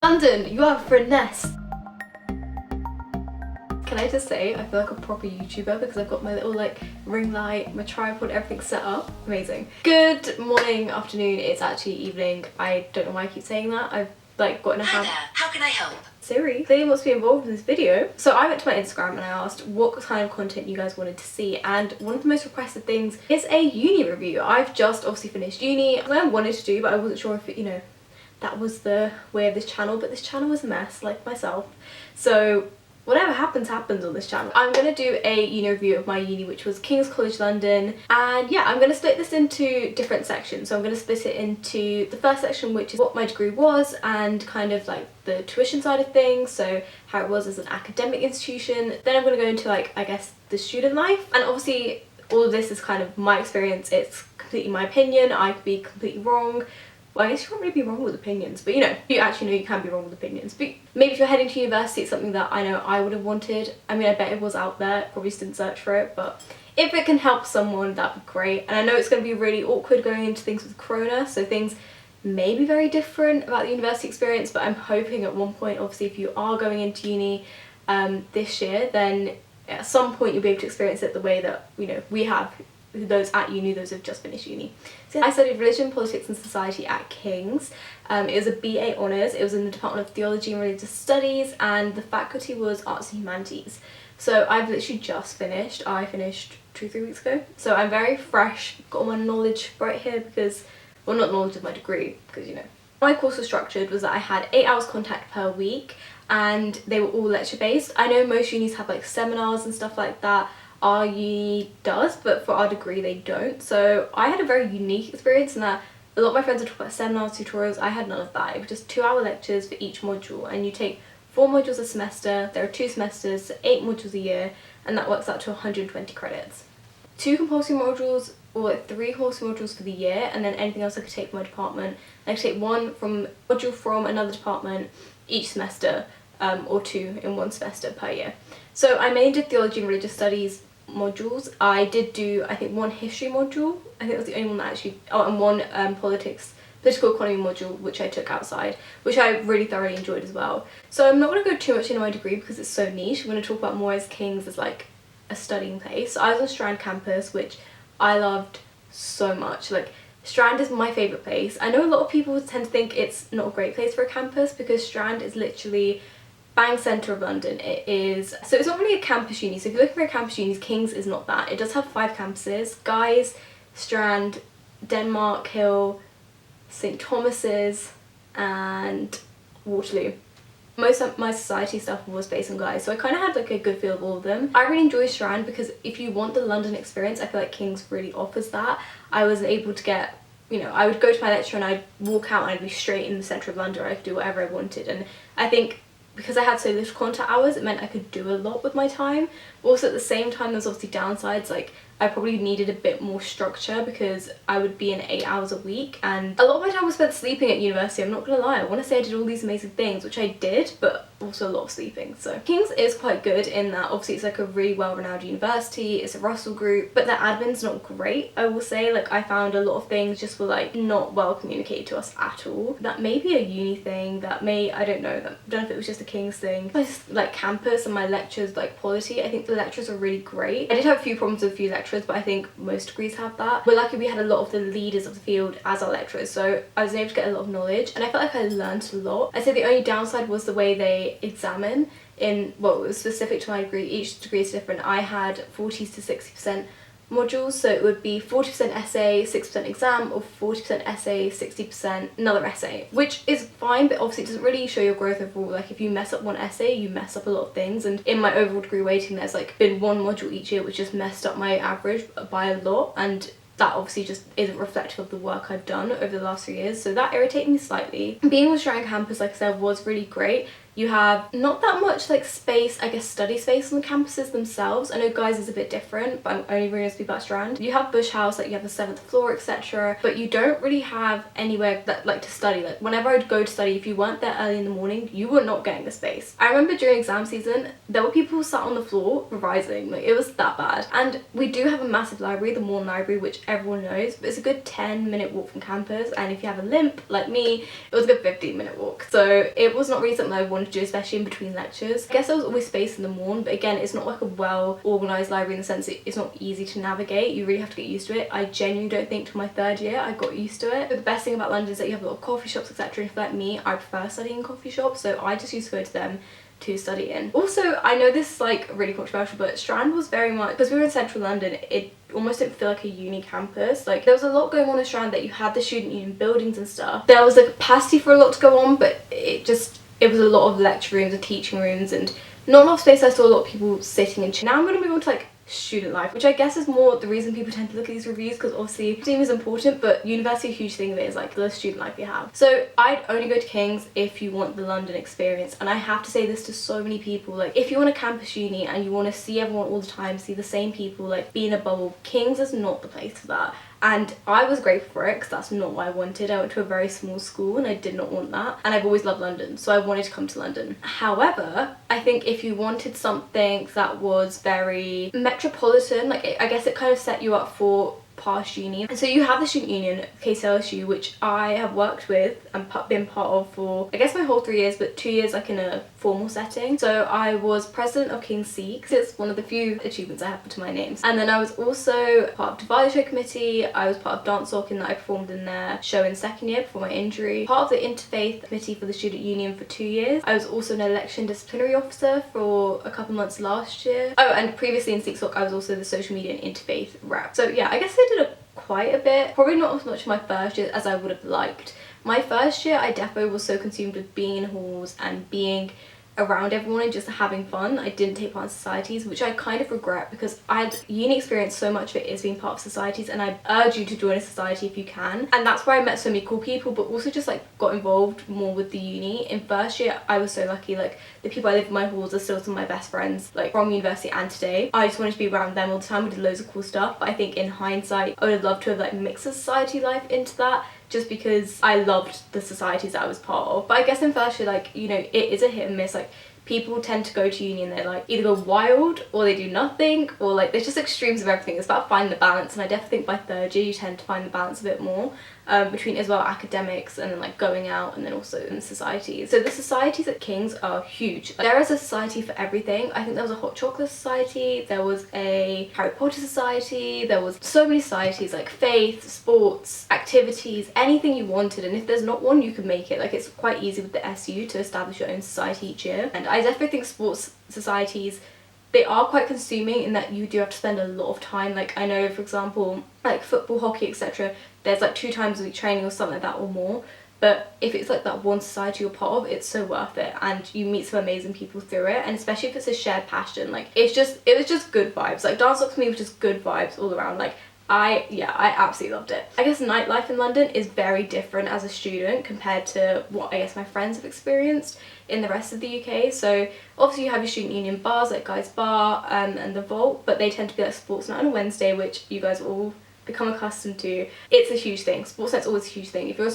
London, you are for a nest. Can I just say, I feel like a proper YouTuber because I've got my little like ring light, my tripod, everything set up. Amazing. Good morning, afternoon, it's actually evening. I don't know why I keep saying that. I've like got in a Hi there, how can I help? Siri clearly wants to be involved in this video. So I went to my Instagram and I asked what kind of content you guys wanted to see, and one of the most requested things is a uni review. I've just obviously finished uni. I wanted to do, but I wasn't sure if it, you know, that was the way of this channel, but this channel was a mess, like myself. So whatever happens on this channel. I'm going to do a uni review of my uni, which was King's College London, and yeah, I'm going to split this into different sections. So I'm going to split it into the first section, which is what my degree was and kind of like the tuition side of things, so how it was as an academic institution. Then I'm going to go into like, I guess, the student life, and obviously all of this is kind of my experience. It's completely my opinion. I could be completely wrong. Well, I guess you can't really be wrong with opinions, but you know, you actually know you can be wrong with opinions. But maybe if you're heading to university, it's something that I know I would have wanted. I mean, I bet it was out there, probably just didn't search for it, but if it can help someone, that'd be great. And I know it's going to be really awkward going into things with Corona, so things may be very different about the university experience, but I'm hoping at one point, obviously, if you are going into uni this year, then at some point you'll be able to experience it the way that, you know, we have, those at uni, those who've just finished uni. So I studied religion, politics and society at King's. It was a BA honours. It was in the Department of Theology and Religious Studies, and the faculty was Arts and Humanities. So I've literally just finished. I finished 2-3 weeks ago. So I'm very fresh, got all my knowledge right here because, well, not knowledge of my degree, because you know. My course was structured was that I had 8 hours contact per week and they were all lecture based. I know most unis have like seminars and stuff like that. Our uni does, but for our degree they don't. So I had a very unique experience in that a lot of my friends are talking about seminars, tutorials. I had none of that. It was just 2-hour lectures for each module, and you take 4 modules a semester. There are 2 semesters, so 8 modules a year, and that works out to 120 credits. 2 compulsory modules, or like 3 compulsory modules for the year, and then anything else I could take from my department. I could take one module from another department each semester, or 2 in one semester per year. So I mainly did theology and religious studies modules. I did do, I think, 1 history module. I think that was the only one that actually, oh, and 1 political economy module, which I took outside, which I really thoroughly enjoyed as well. So I'm not going to go too much into my degree because it's so niche. I'm going to talk about more as King's as like a studying place. So I was on Strand campus, which I loved so much. Like, Strand is my favourite place. I know a lot of people tend to think it's not a great place for a campus because Strand is literally bang centre of London. It is, so it's not really a campus uni. So if you're looking for a campus uni, King's is not that. It does have 5 campuses: Guy's, Strand, Denmark Hill, St Thomas's and Waterloo. Most of my society stuff was based on Guy's, so I kind of had like a good feel of all of them. I really enjoy Strand because if you want the London experience, I feel like King's really offers that. I was able to get, you know, I would go to my lecture and I'd walk out and I'd be straight in the centre of London. I could do whatever I wanted, and I think because I had so little contact hours, it meant I could do a lot with my time. Also at the same time, there's obviously downsides, like I probably needed a bit more structure because I would be in 8 hours a week, and a lot of my time was spent sleeping at university. I'm not gonna lie, I want to say I did all these amazing things, which I did, but also a lot of sleeping. So King's is quite good in that obviously it's like a really well-renowned university, it's a Russell group, but their admin's not great, I will say. Like, I found a lot of things just were like not well communicated to us at all. That may be a uni thing, that may, I don't know, I don't know if it was just a King's thing. Just like campus and my lectures, like quality, I think the lectures are really great. I did have a few problems with a few lecturers, but I think most degrees have that. We're lucky we had a lot of the leaders of the field as our lecturers, so I was able to get a lot of knowledge and I felt like I learned a lot. I'd say the only downside was the way they examine in, well, it was specific to my degree. Each degree is different. I had 40 to 60% modules, so it would be 40% essay, 6% exam, or 40% essay, 60% another essay, which is fine, but obviously it doesn't really show your growth overall. Like, if you mess up one essay, you mess up a lot of things, and in my overall degree weighting there's like been 1 module each year which just messed up my average by a lot, and that obviously just isn't reflective of the work I've done over the last 3 years, so that irritated me slightly. Being on Strand campus, like I said, was really great. You have not that much like space, I guess study space on the campuses themselves. I know guys is a bit different, but I'm only really going to speak about Strand. You have Bush House, like you have the 7th floor, etc. But you don't really have anywhere that like to study. Like whenever I'd go to study, if you weren't there early in the morning, you were not getting the space. I remember during exam season, there were people who sat on the floor revising. Like it was that bad. And we do have a massive library, the Morn Library, which everyone knows, but it's a good 10-minute walk from campus. And if you have a limp like me, it was a good 15-minute walk. So it was not really something I wanted to do, especially in between lectures. I guess there was always space in the morn, but again, it's not like a well organized library in the sense it's not easy to navigate. You really have to get used to it. I genuinely don't think till my 3rd year I got used to it. But the best thing about London is that you have a lot of coffee shops, etc. And if like me, I prefer studying in coffee shops, so I just used to go to them to study in. Also, I know this is like really controversial, but Strand was very much, because we were in central London, it almost didn't feel like a uni campus. Like there was a lot going on in Strand, that you had the student union buildings and stuff. There was a capacity for a lot to go on, but it was a lot of lecture rooms and teaching rooms and not enough space. I saw a lot of people sitting and now I'm going to move on to like student life, which I guess is more the reason people tend to look at these reviews, because obviously team is important, but university, a huge thing of it is like the student life you have. So I'd only go to King's if you want the London experience, and I have to say this to so many people, like if you want a campus uni and you want to see everyone all the time, see the same people, like be in a bubble, King's is not the place for that. And I was grateful for it because that's not what I wanted. I went to a very small school and I did not want that. And I've always loved London, so I wanted to come to London. However, I think if you wanted something that was very metropolitan, like I guess it kind of set you up for past uni. And so you have the student union, KCLSU, which I have worked with and been part of for I guess my whole 3 years, but 2 years like in a formal setting. So I was president of King's Seeks. It's one of the few achievements I have to my names. And then I was also part of Divided Show Committee. I was part of Dance Sock in that I performed in their show in 2nd year before my injury. Part of the Interfaith Committee for the Student Union for 2 years. I was also an election disciplinary officer for a couple months last year. Oh, and previously in Seeks Sock I was also the social media and interfaith rep. So yeah, I guess I did quite a bit. Probably not as much in my first year as I would have liked. My first year I definitely was so consumed with being in halls and being around everyone and just having fun. I didn't take part in societies, which I kind of regret because I had uni experience. So much of it is being part of societies, and I urge you to join a society if you can. And that's where I met so many cool people, but also just like got involved more with the uni. In first year I was so lucky, like the people I live in my halls are still some of my best friends, like from university and today. I just wanted to be around them all the time. We did loads of cool stuff, but I think in hindsight I would have loved to have like mixed the society life into that, just because I loved the societies that I was part of. But I guess in first year, like, you know, it is a hit and miss. Like people tend to go to uni and they're like either go wild or they do nothing, or like there's just extremes of everything. It's about finding the balance, and I definitely think by 3rd year you tend to find the balance a bit more between as well academics and then like going out and then also in societies. So the societies at King's are huge. There is a society for everything. I think there was a hot chocolate society, there was a Harry Potter society, there was so many societies, like faith, sports, activities, anything you wanted. And if there's not one, you could make it. Like it's quite easy with the SU to establish your own society each year. And I definitely think sports societies, they are quite consuming in that you do have to spend a lot of time. Like I know, for example, like football, hockey, etc., there's like 2 times a week training or something like that or more. But if it's like that one society you're part of, it's so worth it, and you meet some amazing people through it. And especially if it's a shared passion, like it was just good vibes. Like Dance Lock for me was just good vibes all around. Like I absolutely loved it. I guess nightlife in London is very different as a student compared to what I guess my friends have experienced in the rest of the UK. So obviously you have your student union bars like Guy's Bar and the Vault, but they tend to be like sports night on a Wednesday, which you guys all become accustomed to. It's a huge thing. Sports night's always a huge thing. If you're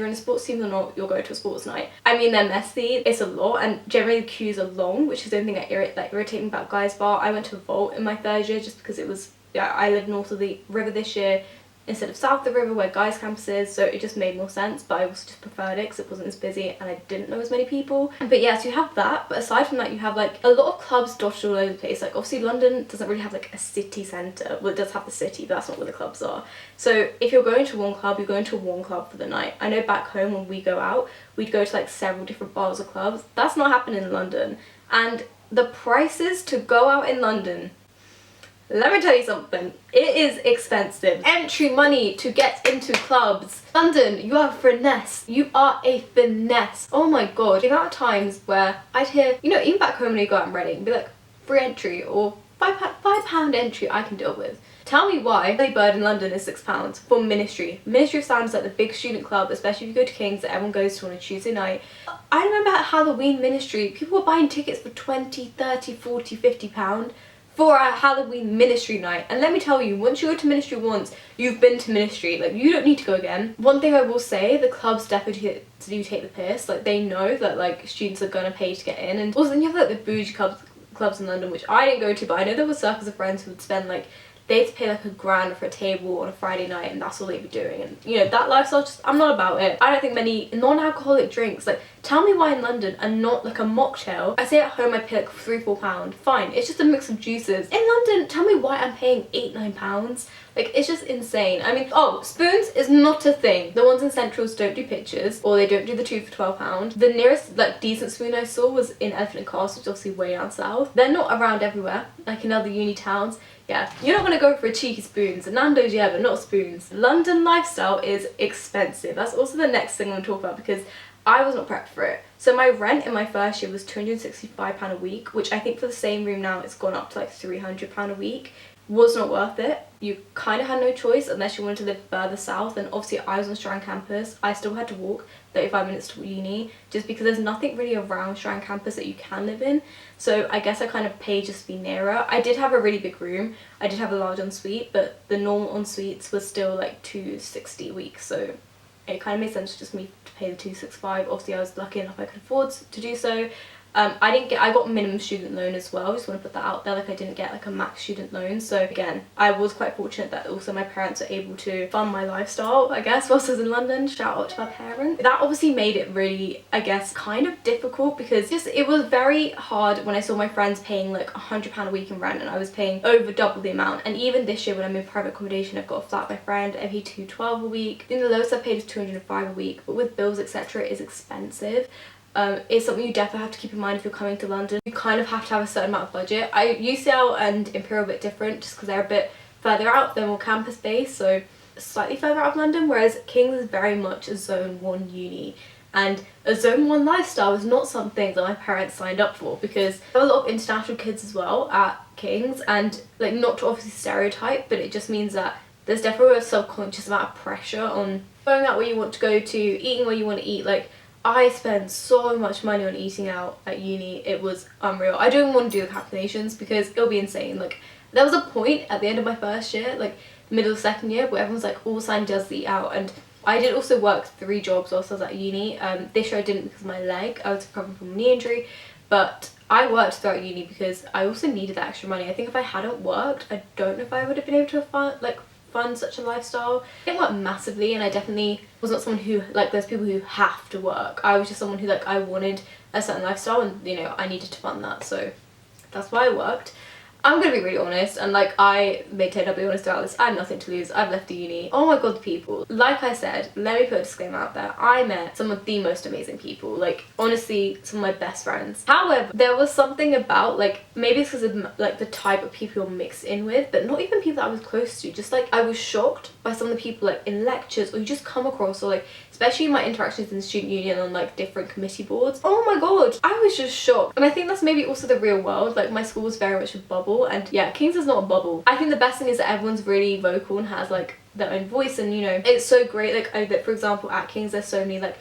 in a sports team or not, you'll go to a sports night. I mean, they're messy, it's a lot, and generally the queues are long, which is the only thing that irritates me about Guy's Bar. I went to a Vault in my 3rd year just because it was, yeah, I live north of the river this year instead of south of the river where Guy's campus is, so it just made more sense. But I also just preferred it because it wasn't as busy and I didn't know as many people. But yeah, so you have that, but aside from that you have like a lot of clubs dotted all over the place. Like obviously London doesn't really have like a city centre. Well, it does have the city, but that's not where the clubs are. So if you're going to one club, you're going to one club for the night. I know back home when we go out, we'd go to like several different bars or clubs. That's not happening in London. And the prices to go out in London, let me tell you something, it is expensive. Entry money to get into clubs. London, you are a finesse. You are a finesse. Oh my god. The amount of times where I'd hear, you know, even back home when you go out in Reading, be like, free entry or £5 entry I can deal with. Tell me why early bird in London is £6 for Ministry. Ministry of Sound is like the big student club, especially if you go to King's, that everyone goes to on a Tuesday night. I remember at Halloween Ministry, people were buying tickets for 20, 30, 40, £50 for a Halloween Ministry night. And let me tell you, once you go to Ministry once, you've been to Ministry. Like, you don't need to go again. One thing I will say, the clubs definitely do take the piss. Like, they know that like students are gonna pay to get in. And also then you have like the bougie clubs in London, which I didn't go to, but I know there were circles of friends who would spend like, they had to pay like £1,000 for a table on a Friday night, and that's all they'd be doing. And you know, that lifestyle, just, I'm not about it. I don't think many non-alcoholic drinks, like, tell me why in London and not like a mocktail. I say at home I pay like £3-4, fine, it's just a mix of juices. In London, tell me why I'm paying £8-9. Like, it's just insane. I mean, oh, spoons is not a thing. The ones in Centrals don't do pictures, or they don't do the 2 for £12. The nearest like decent spoon I saw was in Elephant and Castle, which is obviously way down south. They're not around everywhere, like in other uni towns. Yeah, you're not gonna go for a cheeky spoons. Nando's, yeah, but not spoons. London lifestyle is expensive. That's also the next thing I'm gonna talk about, because I was not prepped for it. So my rent in my first year was £265 a week, which I think for the same room now it's gone up to like £300 a week. Was not worth it. You kind of had no choice unless you wanted to live further south, and obviously I was on Strand campus. I still had to walk 35 minutes to uni just because there's nothing really around Strand campus that you can live in. So I guess I kind of paid just to be nearer. I did have a really big room. I did have a large ensuite, but the normal ensuites was still like £260 a week. So it kind of made sense just me to pay the £265. Obviously I was lucky enough I could afford to do so. I got minimum student loan as well, just want to put that out there. Like, I didn't get like a max student loan, so again, I was quite fortunate that also my parents were able to fund my lifestyle, I guess, whilst I was in London. Shout out to my parents. That obviously made it really, I guess, kind of difficult, because just it was very hard when I saw my friends paying like £100 a week in rent and I was paying over double the amount. And even this year when I'm in private accommodation, I've got a flat with my friend, I pay £212 a week. I think the lowest I paid is £205 a week, but with bills etc it is expensive. It's something you definitely have to keep in mind if you're coming to London. You kind of have to have a certain amount of budget. UCL and Imperial are a bit different just because they're a bit further out, they're more campus based, so slightly further out of London, whereas King's is very much a zone 1 uni. And a zone 1 lifestyle is not something that my parents signed up for, because there are a lot of international kids as well at King's, and like, not to obviously stereotype, but it just means that there's definitely a subconscious amount of pressure on going out where you want to go to, eating where you want to eat. Like, I spent so much money on eating out at uni, it was unreal. I don't want to do the calculations because it'll be insane. Like, there was a point at the end of my first year, like middle of second year, where everyone's like, all sign does eat out. And I did also work 3 jobs whilst I was at uni. This year I didn't because of my leg. I was recovering from a knee injury, but I worked throughout uni because I also needed that extra money. I think if I hadn't worked, I don't know if I would have been able to fund such a lifestyle. It didn't work massively, and I definitely was not someone who, like, there's people who have to work. I was just someone who, like, I wanted a certain lifestyle, and you know, I needed to fund that, so that's why I worked. I'm gonna be really honest, and like, I maintain I'll be honest throughout this, I have nothing to lose. I've left the uni. Oh my god, the people. Like I said, let me put a disclaimer out there, I met some of the most amazing people, like honestly some of my best friends. However, there was something about, like, maybe it's because of like the type of people you're mixed in with, but not even people that I was close to, just like I was shocked by some of the people like in lectures, or you just come across, or like especially in my interactions in the student union on like different committee boards. Oh my god, I was just shocked. And I think that's maybe also the real world. Like, my school was very much a bubble, and yeah, King's is not a bubble. I think the best thing is that everyone's really vocal and has like their own voice, and you know, it's so great. Like, for example, at King's there's so many like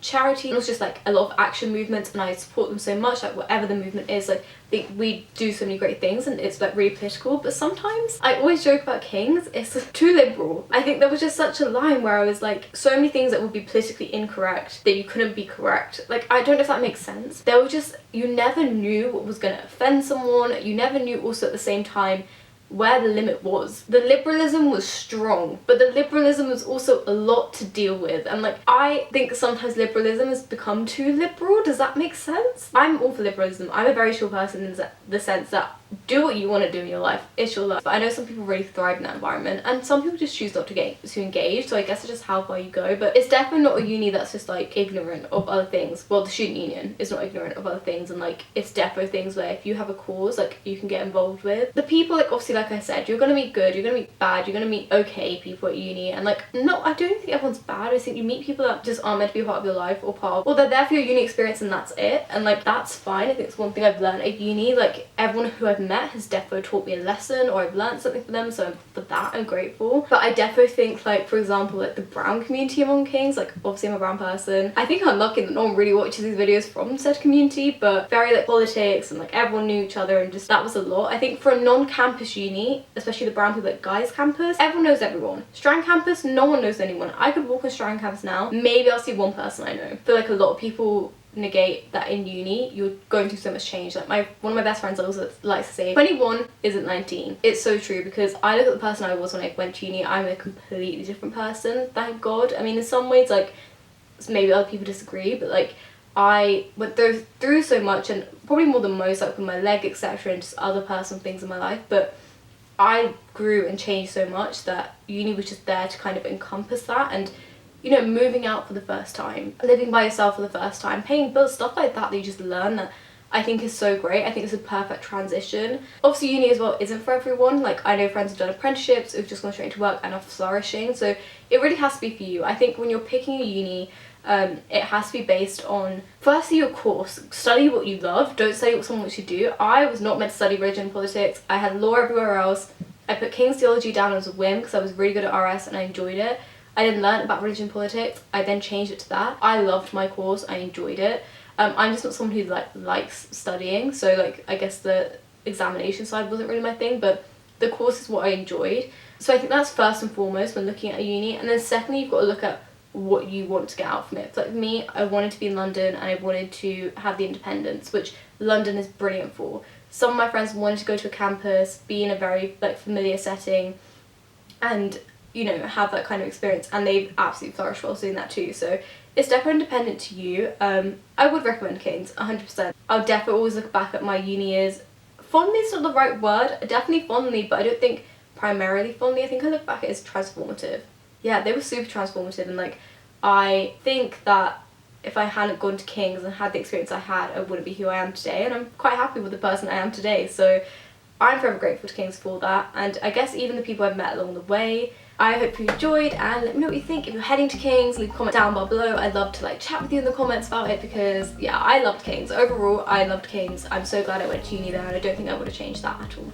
charity, and it's just like a lot of action movements, and I support them so much. Like, whatever the movement is, like, we do so many great things, and it's like really political. But sometimes I always joke about King's, it's too liberal. I think there was just such a line where I was like, so many things that would be politically incorrect that you couldn't be correct. Like, I don't know if that makes sense. There was just, you never knew what was gonna offend someone. You never knew also at the same time where the limit was. The liberalism was strong, but the liberalism was also a lot to deal with, and like, I think sometimes liberalism has become too liberal. Does that make sense? I'm all for liberalism. I'm a very chill person in the sense that do what you want to do in your life, it's your life. But I know some people really thrive in that environment, and some people just choose not to engage, so I guess it's just how far you go. But it's definitely not a uni that's just like ignorant of other things. Well, the student union is not ignorant of other things, and like, it's definitely things where if you have a cause, like, you can get involved with. The people, like, obviously, like I said, you're gonna meet good, you're gonna meet bad, you're gonna meet okay people at uni, and like, no, I don't think everyone's bad. I think you meet people that just aren't meant to be a part of your life, or they're there for your uni experience and that's it, and like, that's fine. I think it's one thing I've learned at uni. Like, everyone who I've I've met has definitely taught me a lesson, or I've learned something from them, so for that I'm grateful. But I definitely think, like, for example, like the brown community among kings, like obviously I'm a brown person. I think I'm lucky that no one really watches these videos from said community, but very like politics and like everyone knew each other, and just that was a lot. I think for a non-campus uni, especially the brown people, like guys campus, everyone knows everyone. Strand campus, no one knows anyone. I could walk on Strand campus now, maybe I'll see one person I know. I feel like a lot of people negate that in uni you're going through so much change. Like one of my best friends also likes to say 21 isn't 19. It's so true, because I look at the person I was when I went to uni, I'm a completely different person, thank God. I mean, in some ways, like, maybe other people disagree, but like I went through so much, and probably more than most, like with my leg, etc., and just other personal things in my life, but I grew and changed so much that uni was just there to kind of encompass that. And you know, moving out for the first time, living by yourself for the first time, paying bills, stuff like that you just learn, that I think is so great. I think it's a perfect transition. Obviously uni as well isn't for everyone. Like, I know friends who've done apprenticeships, who've just gone straight into work and are flourishing, so it really has to be for you. I think when you're picking a uni, it has to be based on, firstly, your course. Study what you love, don't study what someone wants you to do. I was not meant to study religion and politics. I had law everywhere else. I put King's Theology down as a whim because I was really good at RS and I enjoyed it. I then learned about religion and politics. I then changed it to that. I loved my course, I enjoyed it. I'm just not someone who likes studying, so like I guess the examination side wasn't really my thing, but the course is what I enjoyed. So I think that's first and foremost when looking at a uni. And then secondly, you've got to look at what you want to get out from it. So like me, I wanted to be in London and I wanted to have the independence, which London is brilliant for. Some of my friends wanted to go to a campus, be in a very like familiar setting, and you know, have that kind of experience, and they've absolutely flourished while doing that too. So it's definitely independent to you. I would recommend King's 100%. I'll definitely always look back at my uni years. Fondly is not the right word, definitely fondly, but I don't think primarily fondly. I think I look back at it as transformative. Yeah, they were super transformative, and like I think that if I hadn't gone to King's and had the experience I had, I wouldn't be who I am today, and I'm quite happy with the person I am today. So I'm forever grateful to King's for that, and I guess even the people I've met along the way. I hope you enjoyed, and let me know what you think. If you're heading to King's, leave a comment down below. I'd love to like chat with you in the comments about it, because yeah, I loved King's. Overall, I loved King's. I'm so glad I went to uni there, and I don't think I would have changed that at all.